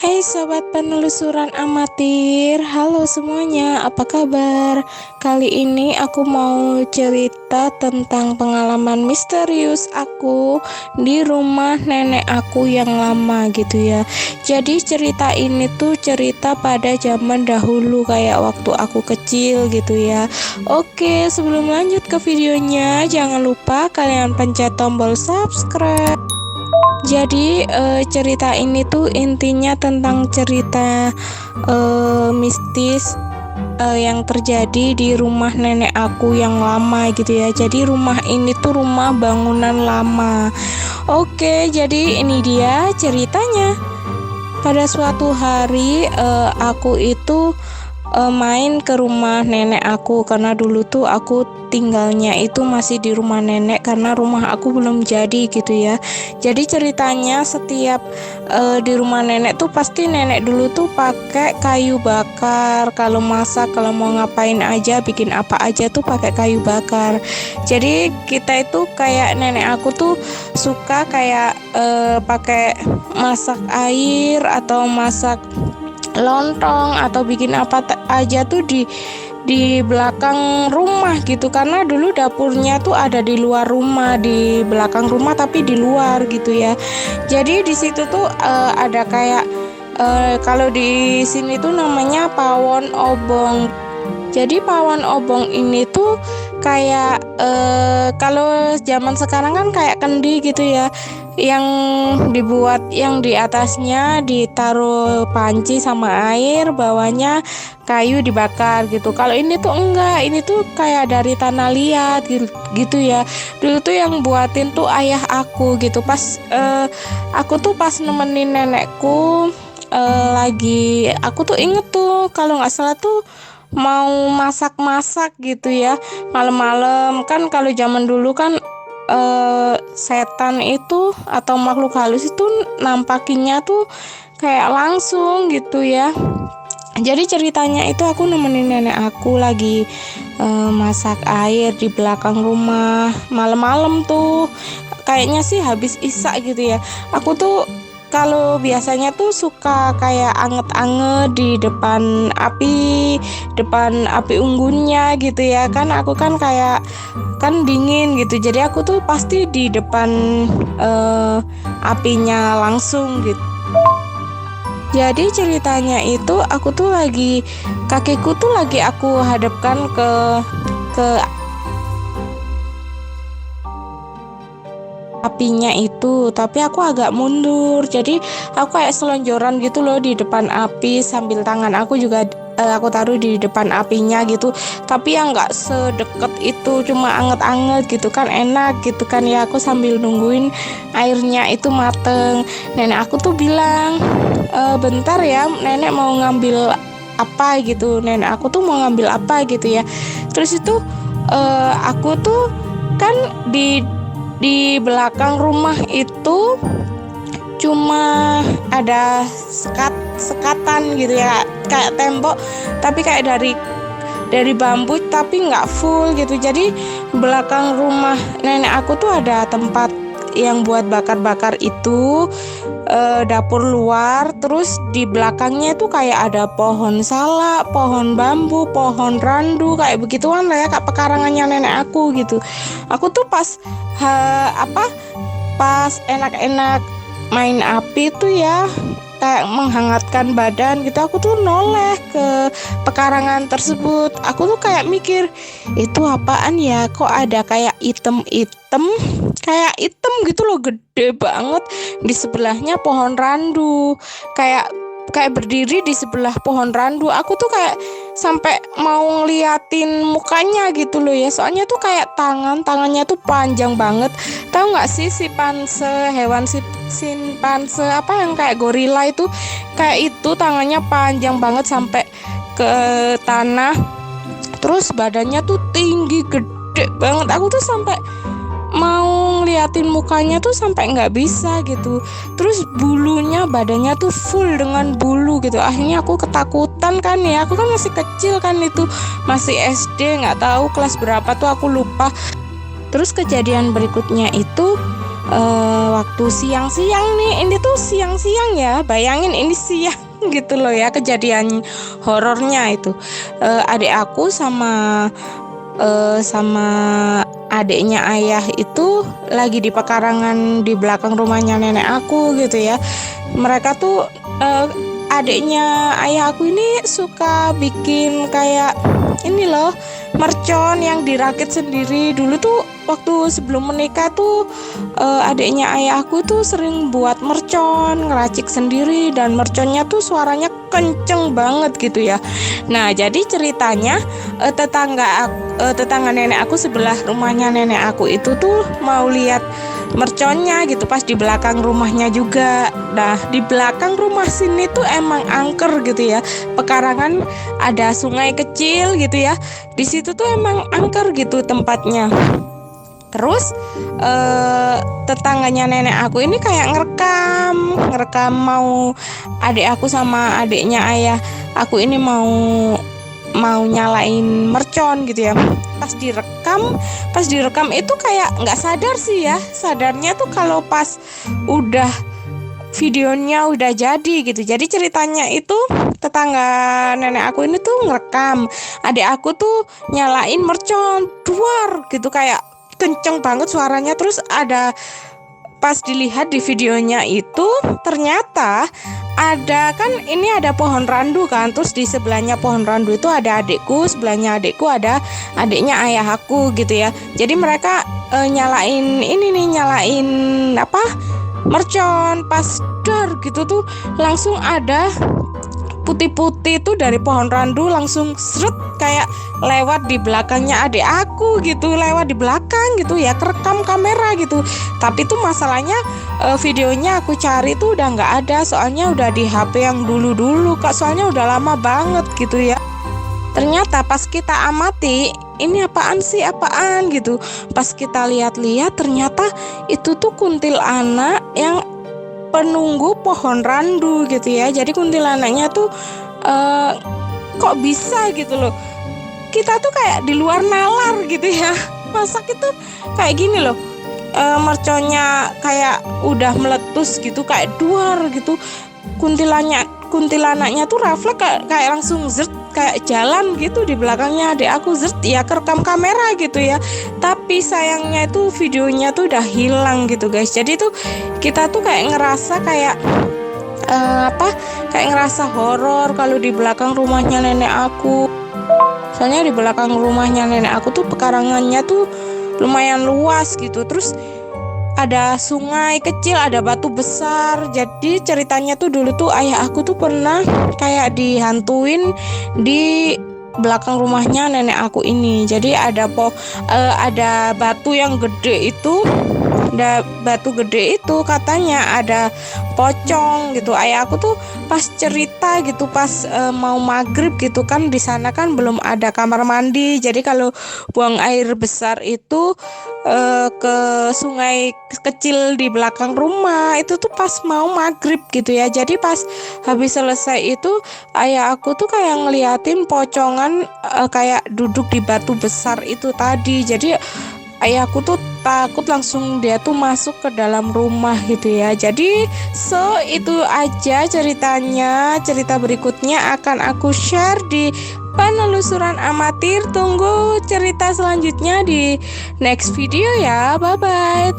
Hai sobat penelusuran amatir, halo semuanya, apa kabar? Kali ini aku mau cerita tentang pengalaman misterius aku di rumah nenek aku yang lama gitu ya. Jadi cerita ini tuh cerita pada zaman dahulu kayak waktu aku kecil gitu ya. Oke, sebelum lanjut ke videonya, jangan lupa kalian pencet tombol subscribe. Jadi cerita ini tuh intinya tentang cerita mistis yang terjadi di rumah nenek aku yang lama gitu ya. Jadi rumah ini tuh rumah bangunan lama. Oke, jadi ini dia ceritanya. Pada suatu hari aku itu main ke rumah nenek aku karena dulu tuh aku tinggalnya itu masih di rumah nenek karena rumah aku belum jadi gitu ya. Jadi ceritanya setiap di rumah nenek tuh pasti nenek dulu tuh pakai kayu bakar kalau masak, kalau mau ngapain aja, bikin apa aja tuh pakai kayu bakar. Jadi kita itu kayak nenek aku tuh suka kayak pakai masak air atau masak lontong atau bikin apa aja tuh di belakang rumah gitu, karena dulu dapurnya tuh ada di luar rumah, di belakang rumah tapi di luar gitu ya. Jadi di situ tuh ada kayak kalau di sini tuh namanya pawon obong. Jadi pawon obong ini tuh kayak kalau zaman sekarang kan kayak kendi gitu ya, yang dibuat yang di atasnya ditaruh panci sama air, bawahnya kayu dibakar gitu. Kalau ini tuh enggak, ini tuh kayak dari tanah liat gitu ya. Dulu tuh yang buatin tuh ayah aku gitu. Pas aku tuh pas nemenin nenekku lagi, aku tuh inget tuh kalau nggak salah tuh mau masak-masak gitu ya, malam-malam kan. Kalau zaman dulu kan setan itu atau makhluk halus itu nampakinya tuh kayak langsung gitu ya. Jadi ceritanya itu aku nemenin nenek aku lagi masak air di belakang rumah malam-malam tuh, kayaknya sih habis isya gitu ya. Aku tuh kalau biasanya tuh suka kayak anget-anget di depan api unggunnya gitu ya kan. Aku kan kayak kan dingin gitu, jadi aku tuh pasti di depan apinya langsung gitu. Jadi ceritanya itu aku tuh lagi, kakiku tuh lagi aku hadapkan ke apinya itu, tapi aku agak mundur. Jadi aku kayak selonjoran gitu loh di depan api, sambil tangan aku juga aku taruh di depan apinya gitu. Tapi yang nggak sedekat itu, cuma anget-anget gitu kan, enak gitu kan ya. Aku sambil nungguin airnya itu mateng. Nenek aku tuh bilang, bentar ya, nenek mau ngambil apa gitu. Nenek aku tuh mau ngambil apa gitu ya. Terus itu aku tuh kan di belakang rumah itu cuma ada sekatan gitu ya, kayak tembok tapi kayak dari bambu tapi nggak full gitu. Jadi belakang rumah nenek aku tuh ada tempat yang buat bakar-bakar itu, dapur luar. Terus di belakangnya itu kayak ada pohon salak, pohon bambu, pohon randu, kayak begituan lah ya, kak, pekarangannya nenek aku gitu. Aku tuh pas enak-enak main api tuh ya, kayak menghangatkan badan gitu, aku tuh noleh ke pekarangan tersebut. Aku tuh kayak mikir, itu apaan ya, kok ada kayak item-item, kayak item gitu loh, gede banget. Di sebelahnya pohon randu, kayak kayak berdiri di sebelah pohon randu. Aku tuh kayak sampai mau ngeliatin mukanya gitu loh ya, soalnya tuh kayak tangannya tuh panjang banget. Tahu nggak sih hewan simpanse apa yang kayak gorila itu, kayak itu tangannya panjang banget sampai ke tanah. Terus badannya tuh tinggi, gede banget. Aku tuh sampai mau ngeliatin mukanya tuh sampai nggak bisa gitu. Terus bulunya, badannya tuh full dengan bulu gitu. Akhirnya aku ketakutan kan ya, aku kan masih kecil kan, itu masih SD, nggak tahu kelas berapa tuh, aku lupa. Terus kejadian berikutnya itu waktu siang-siang nih. Ini tuh siang-siang ya, bayangin ini siang gitu loh ya kejadian horornya itu. Adik aku sama adiknya ayah itu lagi di pekarangan di belakang rumahnya nenek aku gitu ya. Mereka tuh adiknya ayah aku ini suka bikin kayak ini loh, mercon yang dirakit sendiri. Dulu tuh waktu sebelum menikah tuh adiknya ayahku tuh sering buat mercon, ngeracik sendiri, dan merconnya tuh suaranya kenceng banget gitu ya. Nah, jadi ceritanya tetangga nenek aku sebelah rumahnya nenek aku itu tuh mau lihat merconnya gitu pas di belakang rumahnya juga. Nah, di belakang rumah sini tuh emang angker gitu ya. Pekarangan ada sungai kecil gitu ya. Di situ tuh emang angker gitu tempatnya. Terus tetangganya nenek aku ini kayak ngerekam mau adik aku sama adiknya ayah aku ini mau nyalain mercon gitu ya. Pas direkam itu kayak nggak sadar sih ya. Sadarnya tuh kalau pas udah videonya udah jadi gitu. Jadi ceritanya itu tetangga nenek aku ini tuh ngerekam adik aku tuh nyalain mercon duar gitu, kayak kenceng banget suaranya. Terus ada pas dilihat di videonya itu ternyata ada pohon randu kan. Terus di sebelahnya pohon randu itu ada adikku, sebelahnya adikku ada adiknya ayah aku gitu ya. Jadi mereka nyalain apa, mercon. Pas dar gitu tuh langsung ada putih-putih tuh dari pohon randu langsung seret kayak lewat di belakangnya adik aku gitu, lewat di belakang gitu ya, kerekam kamera gitu. Tapi tuh masalahnya videonya aku cari tuh udah nggak ada, soalnya udah di HP yang dulu-dulu Kak, soalnya udah lama banget gitu ya. Ternyata pas kita amati, ini apaan gitu. Pas kita lihat-lihat ternyata itu tuh kuntilanak yang penunggu pohon randu gitu ya. Jadi kuntilanaknya tuh kok bisa gitu loh. Kita tuh kayak di luar nalar gitu ya. Masak itu kayak gini loh. Merconnya kayak udah meletus gitu, kayak duar gitu. Kuntilanaknya tuh refleks kayak langsung zert, kayak jalan gitu di belakangnya adik aku zert ya, kerekam kamera gitu ya. Tapi sayangnya itu videonya tuh udah hilang gitu guys. Jadi tuh kita tuh kayak ngerasa kayak kayak ngerasa horor kalau di belakang rumahnya nenek aku. Soalnya di belakang rumahnya nenek aku tuh pekarangannya tuh lumayan luas gitu. Terus ada sungai kecil, ada batu besar. Jadi ceritanya tuh dulu tuh ayah aku tuh pernah kayak dihantuin di belakang rumahnya nenek aku ini. Jadi ada batu yang gede itu, katanya ada pocong gitu. Ayah aku tuh pas cerita gitu, pas mau maghrib gitu kan, di sana kan belum ada kamar mandi. Jadi kalau buang air besar itu ke sungai kecil di belakang rumah itu tuh pas mau maghrib gitu ya. Jadi pas habis selesai itu ayah aku tuh kayak ngeliatin pocongan kayak duduk di batu besar itu tadi. Jadi ayahku tuh takut, langsung dia tuh masuk ke dalam rumah gitu ya. Jadi itu aja ceritanya. Cerita berikutnya akan aku share di penelusuran amatir. Tunggu cerita selanjutnya di next video ya. Bye bye.